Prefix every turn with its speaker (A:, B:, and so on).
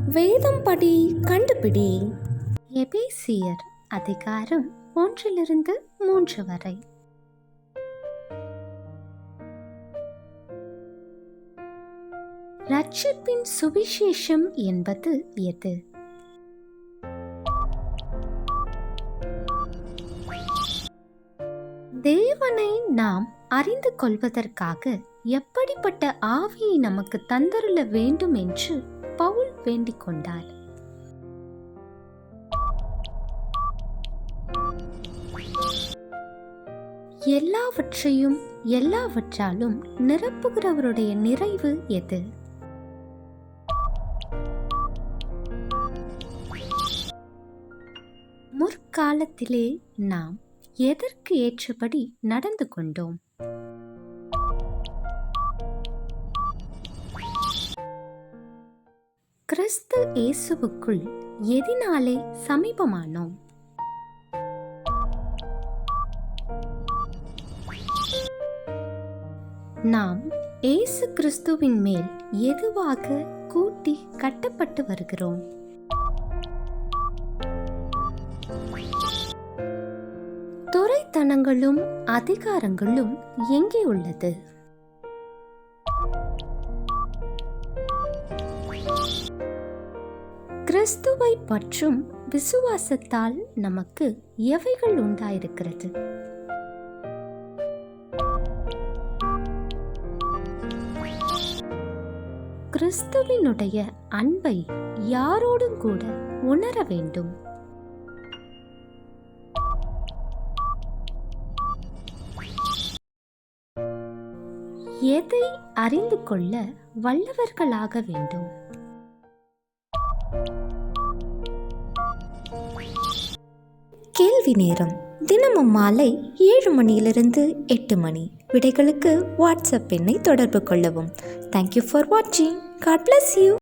A: வேதம் படி கண்டுபிடி. எபேசியர் அதிகாரம் 1-3 வரை. ரட்சிப்பின் சுவிசேஷம் என்பது எது? தேவனை நாம் அறிந்து கொள்வதற்காக எப்படிப்பட்ட ஆவியை நமக்கு தந்தருள வேண்டும் என்று பவுல் வேண்டிக் கொண்டார். எல்லாவற்றையும் எல்லாவற்றாலும் நிரப்புகிறவருடைய நிறைவு எது? முற்காலத்திலே நாம் எதற்கு ஏற்றபடி நடந்து கொண்டோம்? கிறிஸ்து இயேசுவுக்குள் எதினாலே சமீபமானோம்? நாம் இயேசு கிறிஸ்துவின் மேல் எதுவாக கூட்டி கட்டப்பட்டு வருகிறோம்? துரைத்தனங்களும் அதிகாரங்களும் எங்கே உள்ளது? கிறிஸ்துவை பற்றும் விசுவாசத்தால் நமக்கு எவைகள் உண்டாயிருக்கிறது? கிறிஸ்துவினுடைய அன்பை யாரோடும் கூட உணர வேண்டும். எதை அறிந்து கொள்ள வல்லவர்களாக வேண்டும்? கேள்வி நேரம் தினமும் மாலை 7 மணியிலிருந்து 8 மணி. விடைகளுக்கு வாட்ஸ்அப் எண்ணை தொடர்பு கொள்ளவும். தேங்க்யூ ஃபார் வாட்சிங். God bless you.